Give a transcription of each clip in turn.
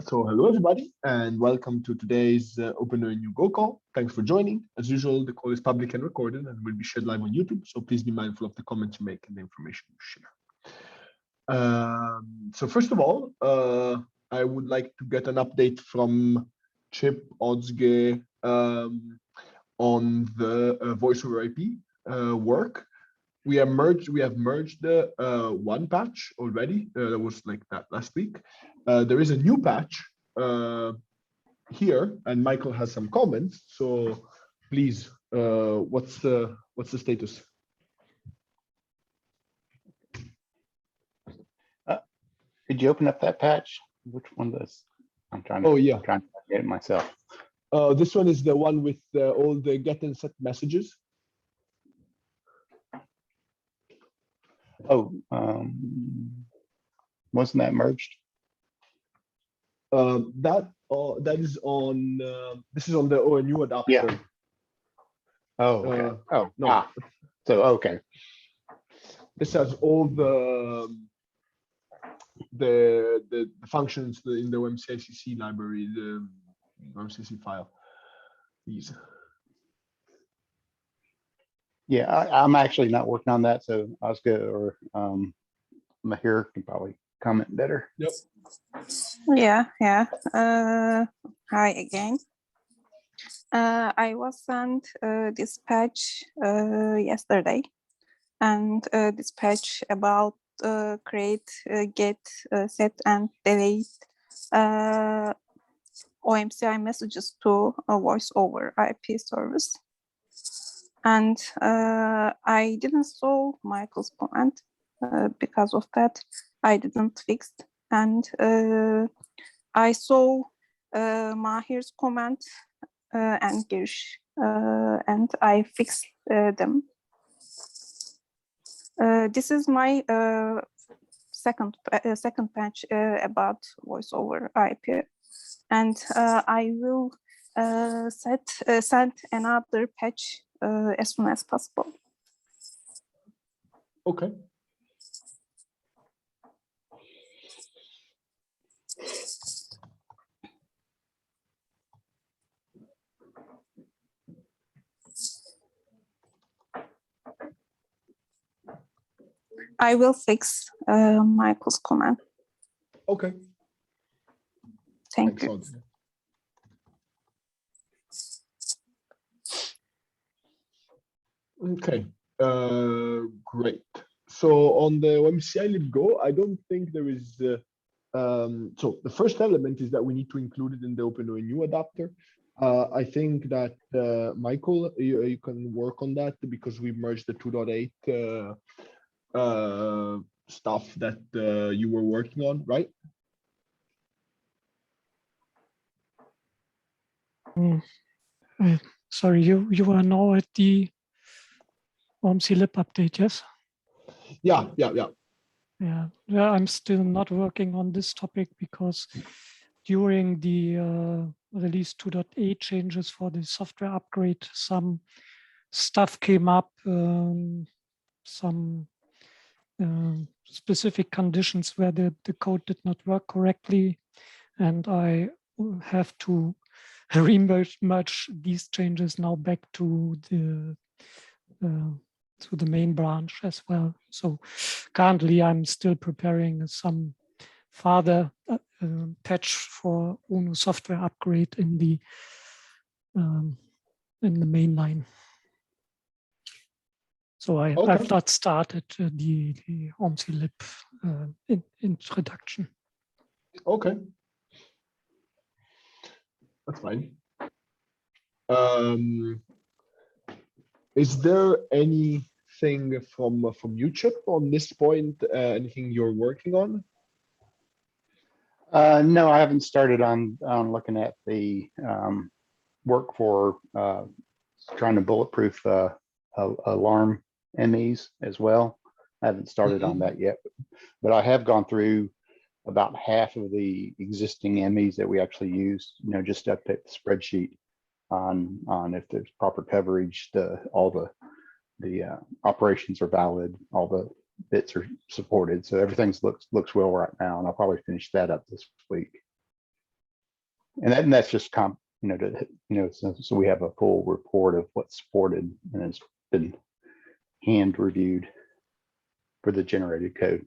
So hello everybody and welcome to today's OpenONU Go call. Thanks for joining. As usual, the call is public and recorded and will be shared live on YouTube. So please be mindful of the comments you make and the information you share. So first of all, I would like to get an update from Chip Odzge on the voice over IP work. We have merged the one patch already. That was like that last week. There is a new patch here, and Michael has some comments. So please, what's the status? Did you open up that patch? Which one does? I'm trying to. Oh yeah, I'm trying to get it myself. This one is the one with all the get and set messages. Oh, wasn't that merged? That is on. This is on the ONU adapter. Yeah. Oh, okay. No. So okay. This has all the functions in the OMCICC library, the OMCICC file. These. Yeah, I'm actually not working on that, so Oscar or Mahir can probably comment better. Yep. Yeah. Hi again. I was sent this patch yesterday, and this patch about create, get, set, and delete OMCI messages to a voice over IP service. And I didn't saw Michael's comment. Because of that, I didn't fix. And I saw Mahir's comment and Girish, and I fixed them. This is my second patch about voice over IP, and I will send another patch as soon as possible. Okay. I will fix Michael's comment. Okay. Thank you. Okay, great. So on the OMCI libgo, I don't think there is. So the first element is that we need to include it in the OpenONU adapter. I think that Michael, you can work on that because we merged the 2.8 stuff that you were working on, right? Sorry, you are now at the OMC-lib update, yes? Yeah. Yeah, I'm still not working on this topic because during the release 2.8 changes for the software upgrade, some stuff came up, some specific conditions where the code did not work correctly, and I have to merge these changes now back to the main branch as well. So currently I'm still preparing some further patch for ONU software upgrade in the mainline. So I've not started the OMC-lib introduction. Okay. That's fine. Is there anything from you, Chip, on this point? Anything you're working on? No, I haven't started on looking at the work for trying to bulletproof alarm MEs as well. I haven't started on that yet, but I have gone through about half of the existing MEs that we actually use, just to update the spreadsheet on if there's proper coverage, all the operations are valid, all the bits are supported. So everything looks well right now, and I'll probably finish that up this week. And that's just so we have a full report of what's supported and it's been hand reviewed for the generated code.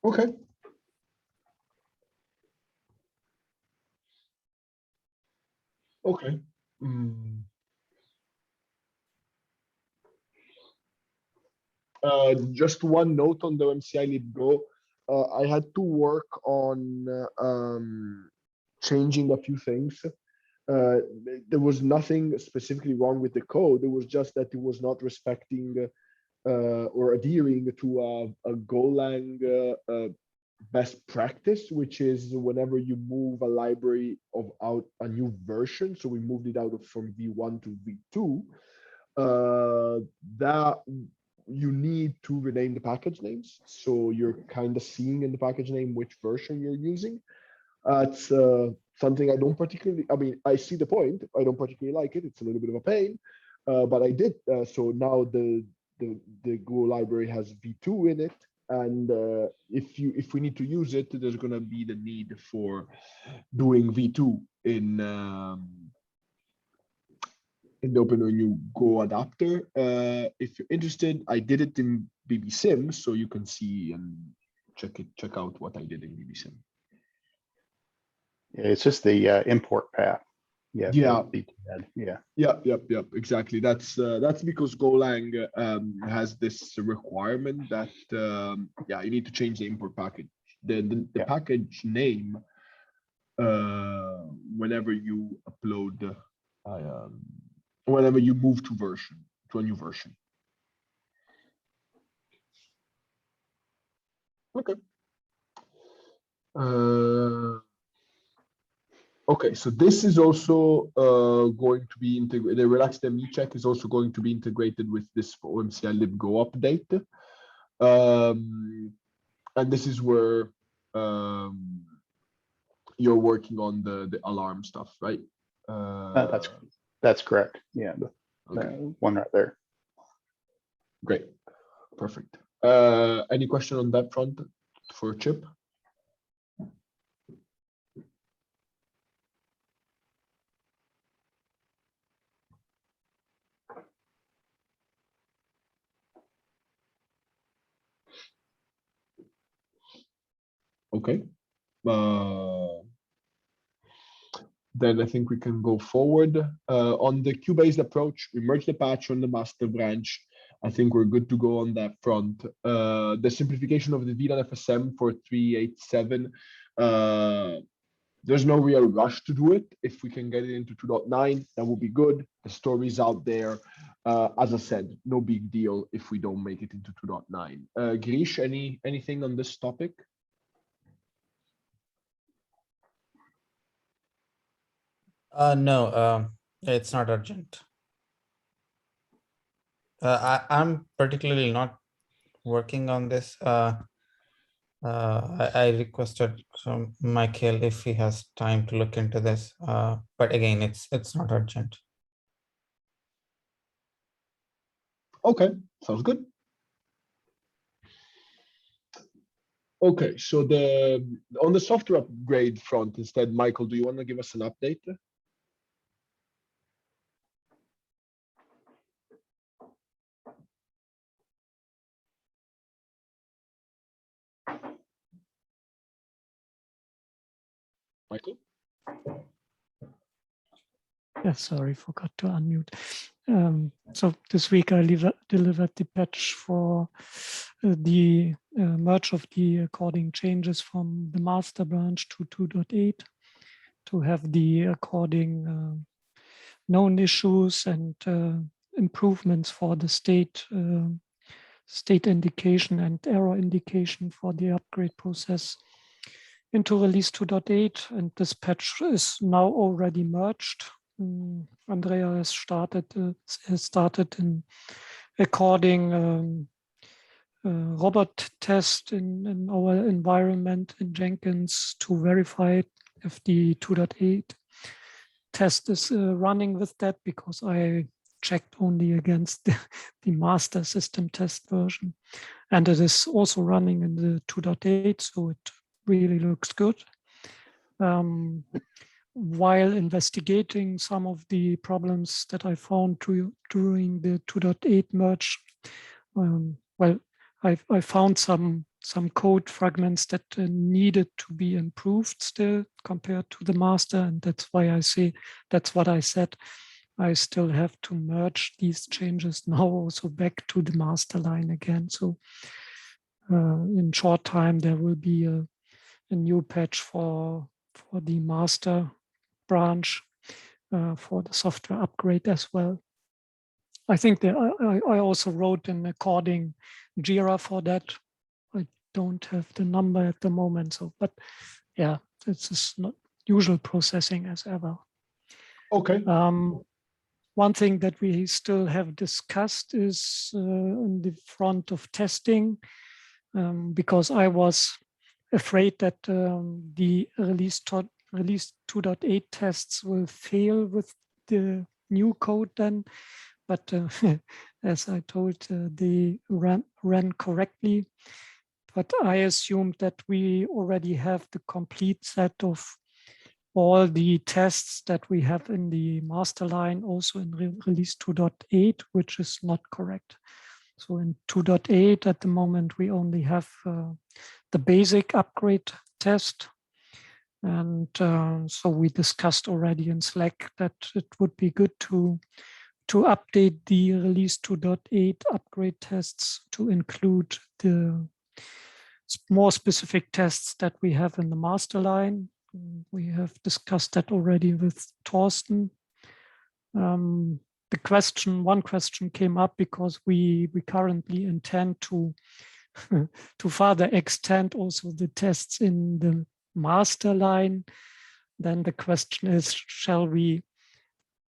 Okay. Okay. Just one note on the MCI libgo. I had to work on changing a few things. There was nothing specifically wrong with the code. It was just that it was not respecting or adhering to a Golang best practice, which is whenever you move a library of out a new version. So we moved it out from V1 to V2. That you need to rename the package names. So you're kind of seeing in the package name which version you're using. It's something I don't particularly, I mean, I see the point. I don't particularly like it. It's a little bit of a pain, but I did. So now the Go library has V2 in it. And if we need to use it, there's going to be the need for doing V2 in the OpenONU Go adapter. If you're interested, I did it in BBSim, so you can see and check out what I did in BBSim. It's just the import path. Yeah. Yep. Exactly. That's because Golang has this requirement that you need to change the import package. The package name whenever you upload whenever you move to a new version. Okay. Okay, so this is also going to be integrated. The relaxed ME check is also going to be integrated with this OMCI libgo update. And this is where you're working on the alarm stuff, right? That's correct. Yeah, the one right there. Great, perfect. Any question on that front for Chip? Okay. Then I think we can go forward. On the queue-based approach, we merge the patch on the master branch. I think we're good to go on that front. The simplification of the VLAN FSM for 387, there's no real rush to do it. If we can get it into 2.9, that would be good. The story's out there. As I said, no big deal if we don't make it into 2.9. Girish, anything on this topic? No, it's not urgent. I'm particularly not working on this. I requested from Michael if he has time to look into this, but again, it's not urgent. Okay, sounds good. Okay, so on the software upgrade front instead, Michael, do you want to give us an update? Michael? Yeah, sorry, forgot to unmute. So this week I delivered the patch for the merge of the according changes from the master branch to 2.8 to have the according known issues and improvements for the state indication and error indication for the upgrade process into release 2.8, and this patch is now already merged. Andrea has started in according robot test in our environment in Jenkins to verify if the 2.8 test is running with that, because I checked only against the master system test version, and it is also running in the 2.8, so it really looks good. While investigating some of the problems that I found during the 2.8 merge, well, I found some code fragments that needed to be improved still compared to the master, and that's why I say, that's what I said. I still have to merge these changes now also back to the master line again. So in short time, there will be a new patch for the master branch for the software upgrade as well. I think that I also wrote an according Jira for that. I don't have the number at the moment, so but yeah, it's just not usual processing as ever. Okay. One thing that we still have discussed is in the front of testing, because I was afraid that the release 2.8 tests will fail with the new code then, but as I told, they ran correctly. But I assumed that we already have the complete set of all the tests that we have in the master line also in release 2.8, which is not correct. So in 2.8 at the moment, we only have the basic upgrade test. And so we discussed already in Slack that it would be good to update the release 2.8 upgrade tests to include the more specific tests that we have in the master line. We have discussed that already with Thorsten. One question came up because we currently intend to further extend also the tests in the master line. Then the question is, shall we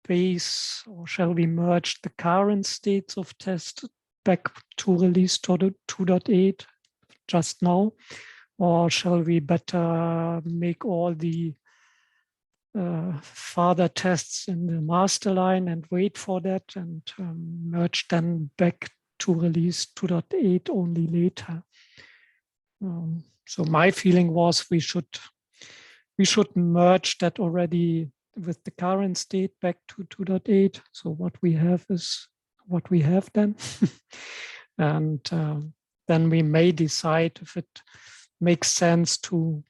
base or shall we merge the current states of test back to release 2.8 just now, or shall we better make all the further tests in the master line and wait for that and merge them back to release 2.8 only later? So my feeling was we should merge that already with the current state back to 2.8. So what we have is what we have then. And then we may decide if it makes sense to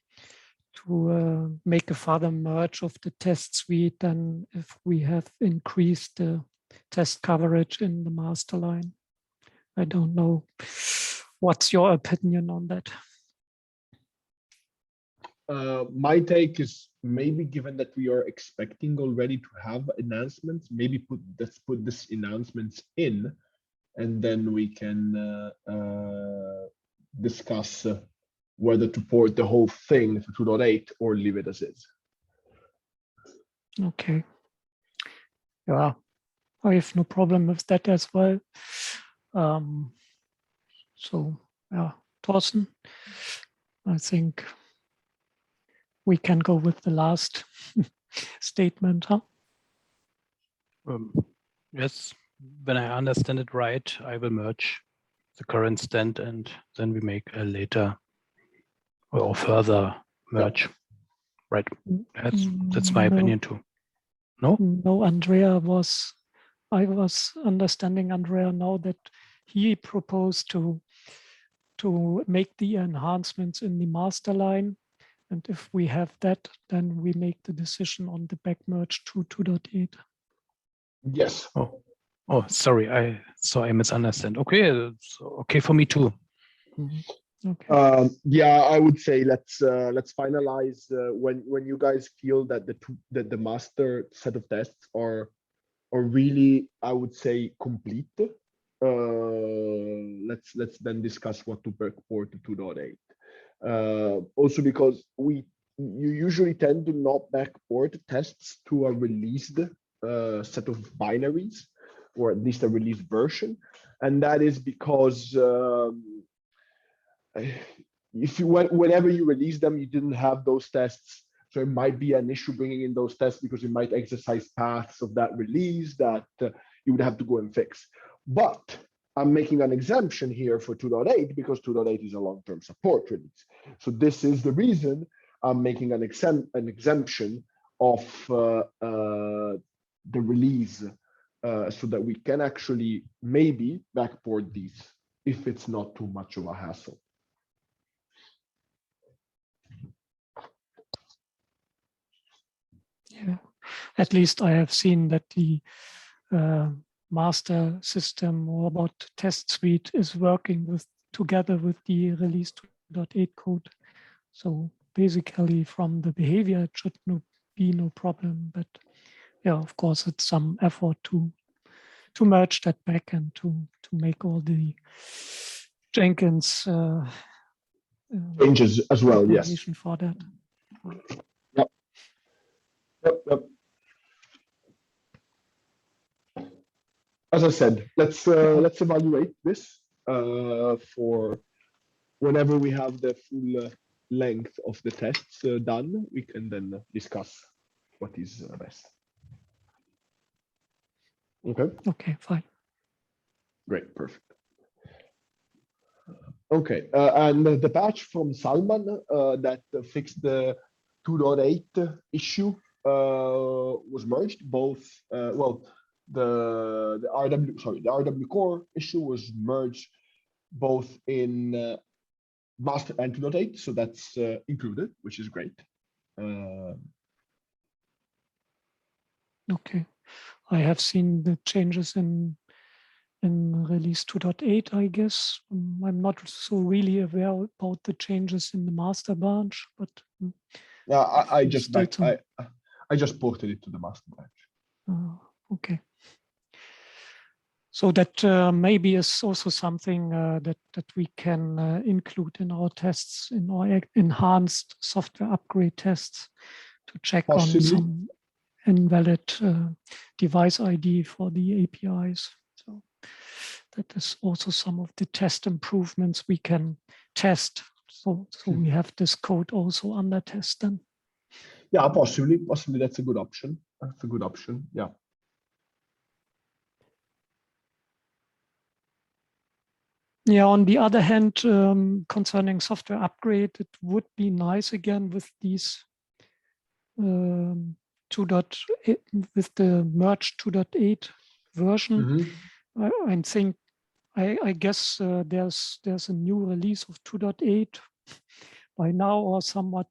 make a further merge of the test suite than if we have increased the test coverage in the master line. I don't know. What's your opinion on that? My take is maybe given that we are expecting already to have announcements, maybe let's put this announcements in, and then we can discuss whether to port the whole thing to 2.8 or leave it as is. Okay. Yeah, I have no problem with that as well. So yeah, Thorsten, I think we can go with the last statement, huh? Yes, when I understand it right, I will merge the current stand and then we make a later or further merge. Right. That's my opinion too. No? No, I was understanding Andrea now that he proposed to make the enhancements in the master line. And if we have that, then we make the decision on the back merge to 2.8. Yes. Oh, sorry. I misunderstand. Okay, it's okay for me too. Okay. Yeah, I would say let's finalize when you guys feel that the master set of tests are really, I would say, complete. Let's then discuss what to backport to 2.8. Also because you usually tend to not backport tests to a released set of binaries, or at least a released version, and that is because whenever you release them, you didn't have those tests, so it might be an issue bringing in those tests because it might exercise paths of that release that you would have to go and fix. But I'm making an exemption here for 2.8 because 2.8 is a long-term support release. So this is the reason I'm making an exemption of the release so that we can actually maybe backport these if it's not too much of a hassle. Yeah, at least I have seen that the master system or about test suite is working together with the release 2.8 code. So basically from the behavior, it should be no problem. But yeah, of course, it's some effort to merge that back and to make all the Jenkins changes as well. Yes. documentation for that. Yep. Yep. As I said, let's evaluate this for whenever we have the full length of the tests done. We can then discuss what is best. Okay. Okay, fine. Great. Perfect. Okay, and the patch from Salman that fixed the 2.8 issue was merged. Both well, the RW core issue was merged both in master and 2.8, so that's included, which is great. Okay, I have seen the changes in release 2.8, I guess. I'm not so really aware about the changes in the master branch, but I just ported it to the master branch. Okay. So that maybe is also something that we can include in our tests, in our enhanced software upgrade tests, to check Possibly. on some invalid device ID for the APIs. So that is also some of the test improvements we can test. So we have this code also under test then. Yeah, possibly that's a good option. That's a good option. Yeah. Yeah, on the other hand, concerning software upgrade, it would be nice again with these 2.8, with the merged 2.8 version. I think, I guess there's a new release of 2.8 by now or somewhat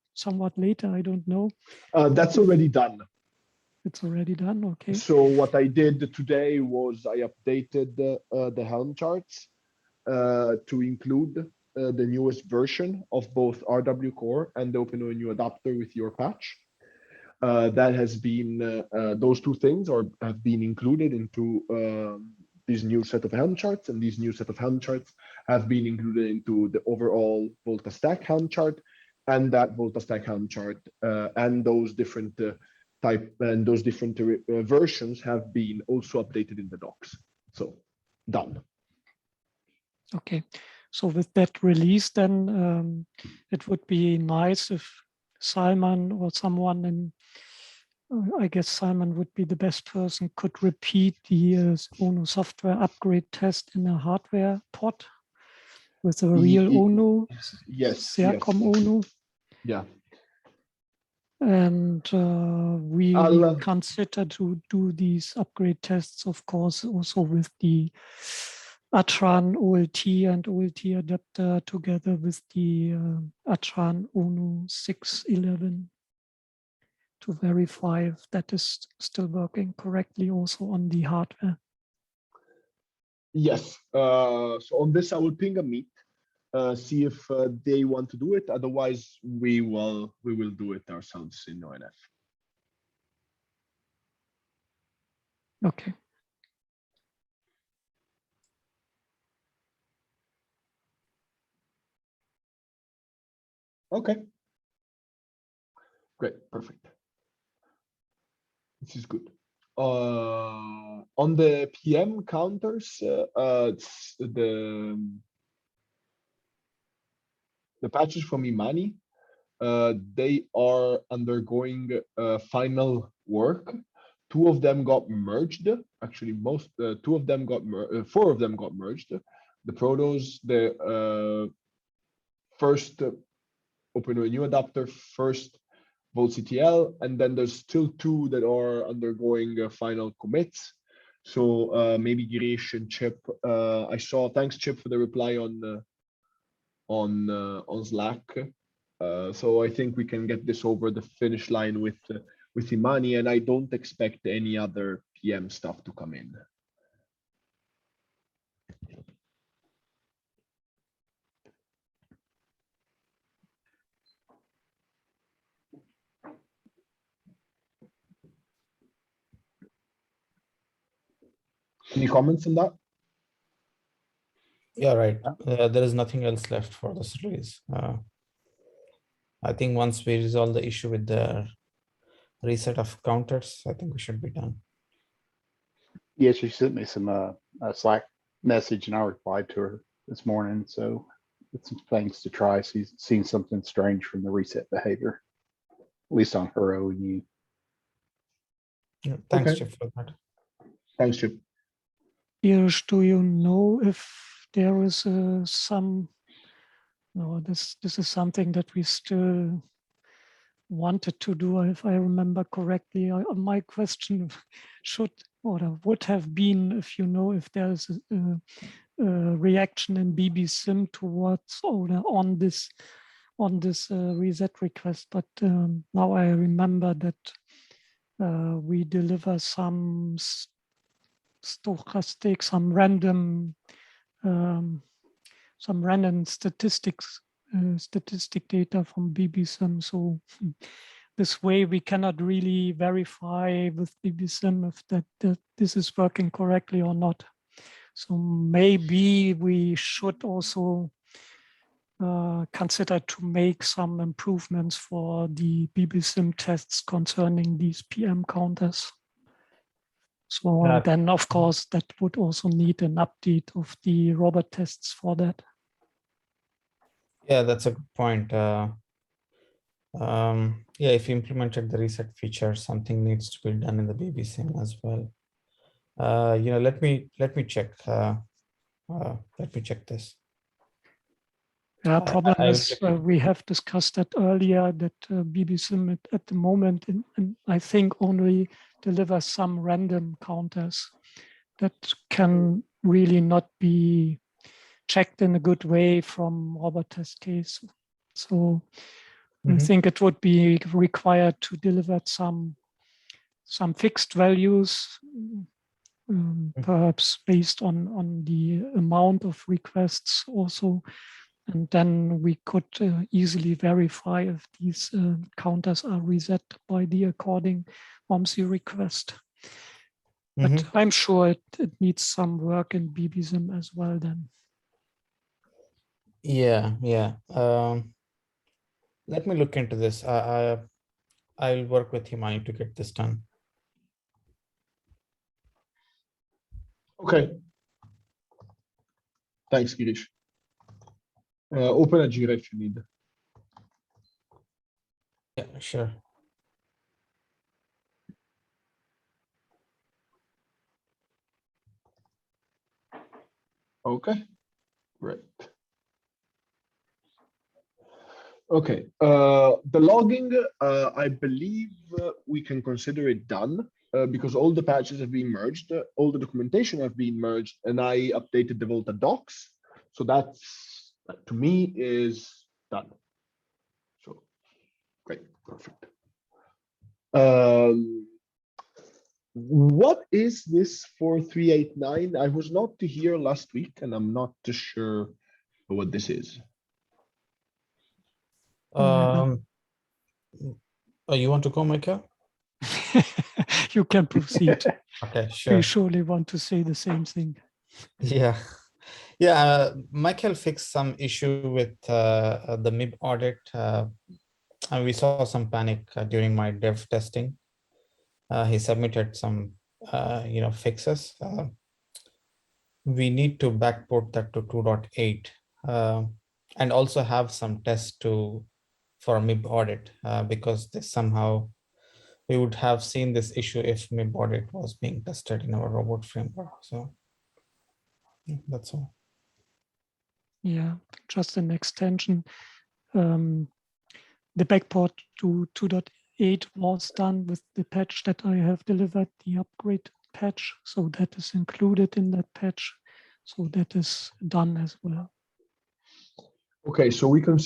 later. I don't know. That's already done. It's already done. Okay. So what I did today was I updated the Helm charts to include the newest version of both RW Core and the OpenONU adapter with your patch. That has been those two things have been included into this new set of Helm charts, and these new set of Helm charts have been included into the overall Volta Stack Helm chart, and that Volta Stack Helm chart and those different versions have been also updated in the docs. So done. Okay, so with that release, then it would be nice if Salman or someone, and I guess Salman would be the best person, could repeat the ONU software upgrade test in a hardware pod with a real ONU, Sercom ONU. Yeah. And we consider to do these upgrade tests, of course, also with the Atran OLT and OLT adapter together with the Atran ONU 6.11 to verify if that is still working correctly also on the hardware. Yes. So on this, I will ping a meet, see if they want to do it. Otherwise, we will do it ourselves in ONF. Okay. Okay. Great. Perfect. This is good. On the PM counters, the patches from Imani, they are undergoing final work two of them got merged. Actually, two of them got four of them got merged. The Protos, the first OpenONU adapter, first VoltCTL, and then there's still two that are undergoing final commits. So maybe Girish and Chip. I saw. Thanks, Chip, for the reply on Slack. So I think we can get this over the finish line with Imani, and I don't expect any other PM stuff to come in. Any comments on that? Yeah, right. There is nothing else left for this release. I think once we resolve the issue with the reset of counters, I think we should be done. Yeah, she sent me some a Slack message and I replied to her this morning. So it's some things to try. She's seen something strange from the reset behavior, at least on her ONU. Yeah, thanks, Okay. Chip, for that. Thanks, Chip. Irish, do you know if there is some? No, this is something that we still wanted to do, if I remember correctly. My question should or would have been if you know if there is a reaction in BBSim towards or on this reset request, but now I remember that we deliver some stochastic, some random statistic data from BBSim. So this way we cannot really verify with BBSim if that this is working correctly or not. So maybe we should also consider to make some improvements for the BBSim tests concerning these PM counters. So then, of course, that would also need an update of the robot tests for that. Yeah, that's a good point. Yeah, if you implemented the reset feature, something needs to be done in the BBSim as well. Let me check. Let me check this. Yeah, problem is we have discussed that earlier that BBSim at the moment, and I think only delivers some random counters that can really not be checked in a good way from robot test case. So I think it would be required to deliver some fixed values, perhaps based on the amount of requests also. And then we could easily verify if these counters are reset by the according OMSI request. But I'm sure it needs some work in BBSim as well then. Yeah. Let me look into this. I'll work with Himani to get this done. Okay. Thanks, Girish. Open a Jira if you need. Yeah, sure. Okay, great. Okay, the logging, I believe we can consider it done because all the patches have been merged, all the documentation have been merged, and I updated the Volta docs. So that to me is done. So great, perfect. What is this 4389? I was not here last week, and I'm not too sure what this is. You want to go, Micah? You can proceed. Okay, sure. You surely want to say the same thing. Yeah. Michael fixed some issue with the MIB audit. And we saw some panic during my dev testing. He submitted some, fixes. We need to backport that to 2.8 and also have some tests for MIB audit because they somehow we would have seen this issue if MIB audit was being tested in our robot framework. So yeah, that's all. Yeah, just an extension. The backport to 2.8 was done with the patch that I have delivered, the upgrade patch. So that is included in that patch. So that is done as well. Okay, so we can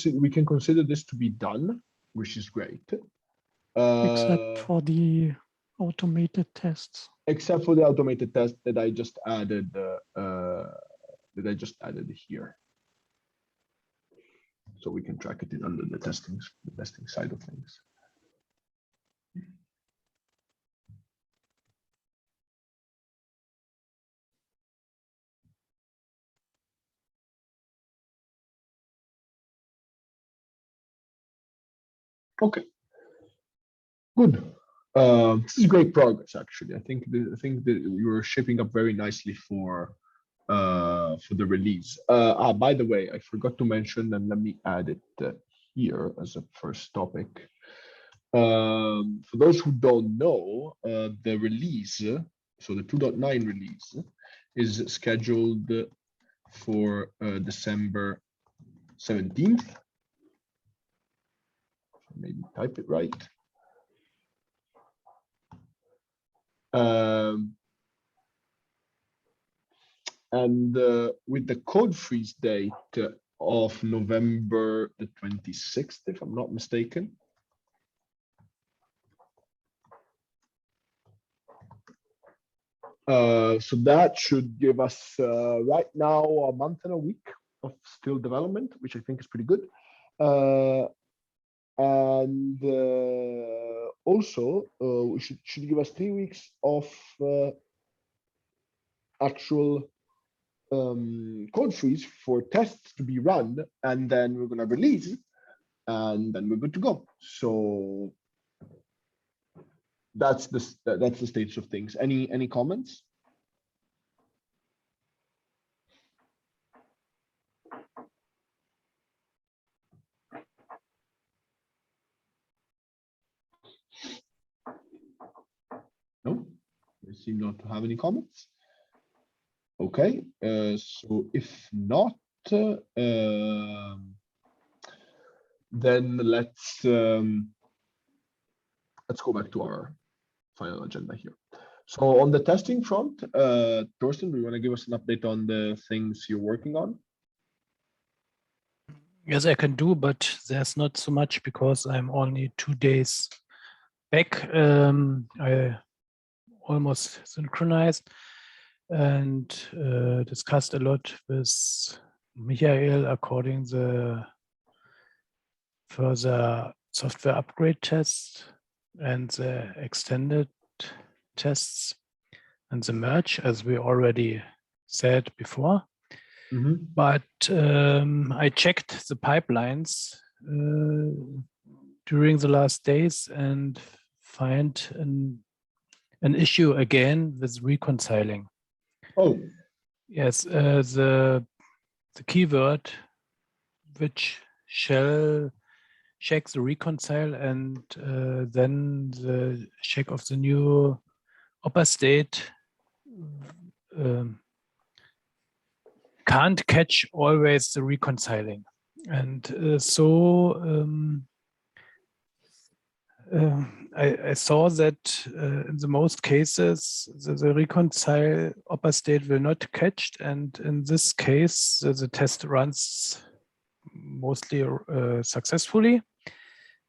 consider this to be done, which is great. Except for the automated tests. Except for the automated test that I just added here. So we can track it in under the testing side of things. Okay, good. This is great progress, actually. I think that you were shaping up very nicely for the release. By the way, I forgot to mention, and let me add it here as a first topic. For those who don't know, the release, so the 2.9 release, is scheduled for December 17th. Maybe type it right. And with the code freeze date of November the 26th, if I'm not mistaken. So that should give us right now a month and a week of still development, which I think is pretty good. And also should give us 3 weeks of actual code freeze for tests to be run, and then we're gonna release, and then we're good to go. So that's the stage of things. Any comments? No, they seem not to have any comments. Okay, so if not, then let's go back to our final agenda here. So on the testing front, Torsten, do you want to give us an update on the things you're working on? Yes, I can do, but there's not so much because I'm only 2 days back. I almost synchronized and discussed a lot with Michael according the further software upgrade tests and the extended tests and the merge, as we already said before. Mm-hmm. But I checked the pipelines during the last days and find an issue again with reconciling. Oh, yes, the keyword which shall check the reconcile and then the check of the new upper state can't catch always the reconciling. And I saw that in the most cases, the reconcile upper state will not catch. And in this case, the test runs mostly successfully.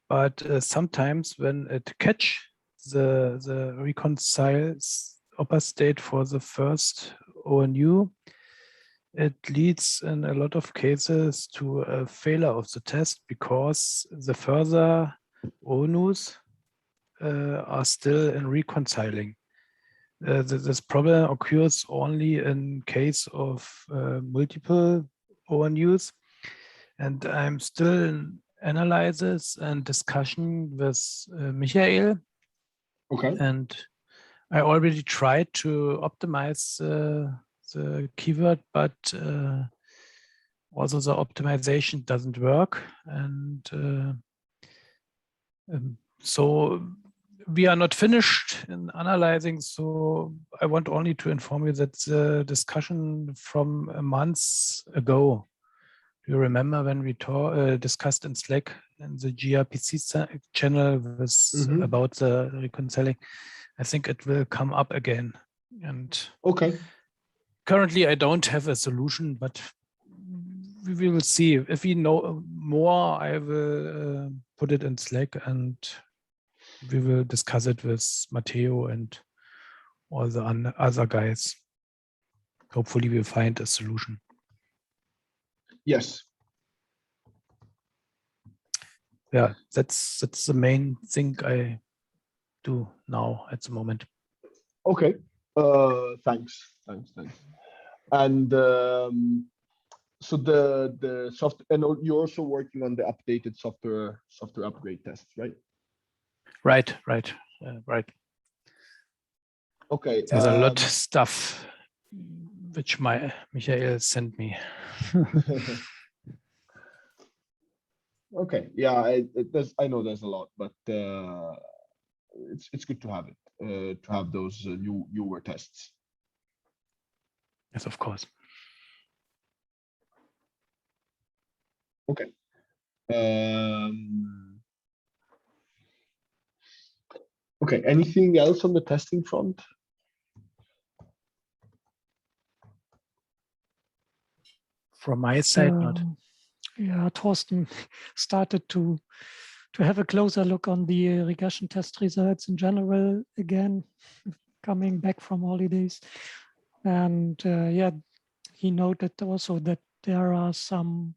But sometimes when it catch the reconcile upper state for the first ONU, it leads in a lot of cases to a failure of the test because the further ONUs are still in reconciling. This problem occurs only in case of multiple ONUs, and I'm still in analysis and discussion with Michael. okay. And I already tried to optimize the keyword, but also the optimization doesn't work. And so we are not finished in analyzing, so I want only to inform you that the discussion from a month ago, do you remember when we discussed in Slack in the gRPC channel was about the reconciling? I think it will come up again. And Okay. currently I don't have a solution, but we will see. If we know more, I will put it in Slack and we will discuss it with Matteo and all the other guys. Hopefully we'll find a solution. Yes. Yeah, that's the main thing I do now at the moment. Okay. Thanks. And so the software, and you're also working on the updated software upgrade tests, right? Right. Okay. There's a lot of stuff which Michael sent me. Okay. Yeah, I know there's a lot, but it's good to have it, to have those newer tests. Yes, of course. Okay. Okay. Anything else on the testing front? From my side, not. Yeah, Thorsten started to have a closer look on the regression test results in general again, coming back from holidays. And yeah, he noted also that there are some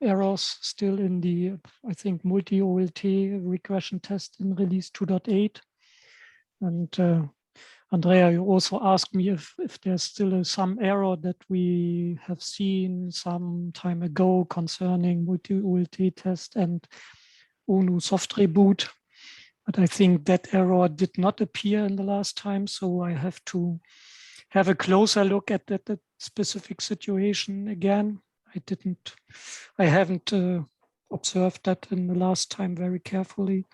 errors still in the, I think, multi-OLT regression test in release 2.8. And Andrea, you also asked me if there's still some error that we have seen some time ago concerning multi-OLT test and ONU soft reboot. But I think that error did not appear in the last time, so I have to have a closer look at that specific situation again. I haven't observed that in the last time very carefully.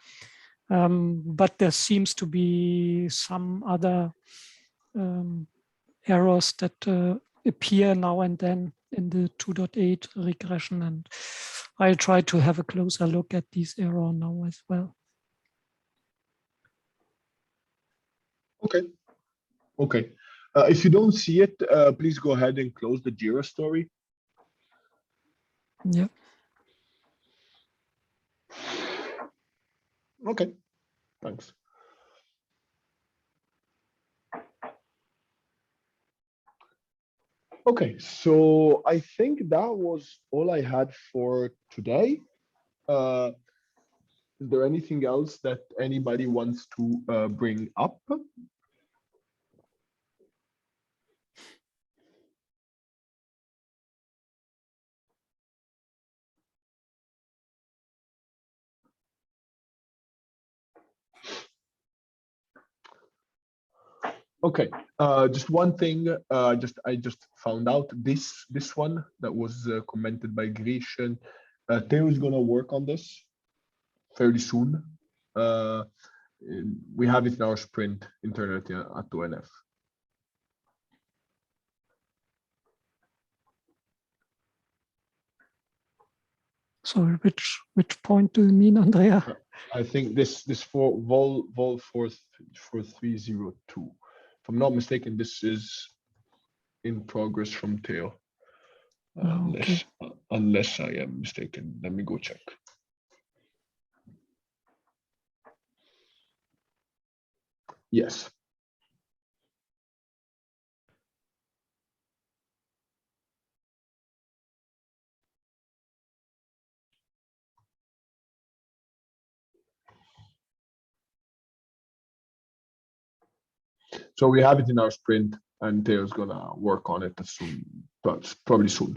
But there seems to be some other errors that appear now and then in the 2.8 regression, and I'll try to have a closer look at these errors now as well. Okay. If you don't see it, please go ahead and close the Jira story. Yeah. Okay. Thanks. Okay, so I think that was all I had for today. Is there anything else that anybody wants to bring up? Okay, just one thing. I just found out this one that was commented by Grecian. Theo is gonna work on this fairly soon. We have it in our sprint internally at ONF. Sorry, which point do you mean, Andrea? I think this for vol 4302. If I'm not mistaken, this is in progress from Theo. Unless I am mistaken. Let me go check. Yes. So we have it in our sprint, and Theo's gonna work on it soon, but probably soon.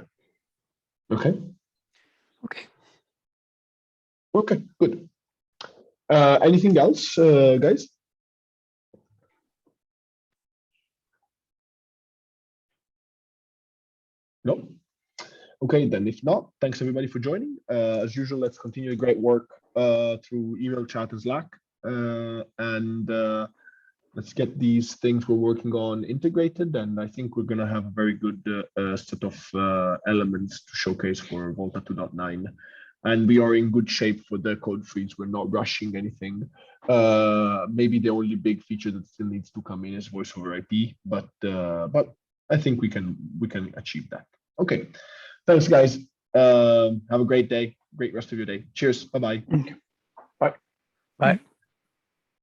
Okay. Okay, good. Anything else, guys? No. Okay, then if not, thanks everybody for joining. As usual, let's continue the great work through email, chat, and Slack. And let's get these things we're working on integrated. And I think we're going to have a very good set of elements to showcase for Volta 2.9. And we are in good shape for the code freeze. We're not rushing anything. Maybe the only big feature that still needs to come in is voice over IP, but I think we can achieve that. Okay, thanks guys. Have a great day, great rest of your day. Cheers. Bye-bye. Bye.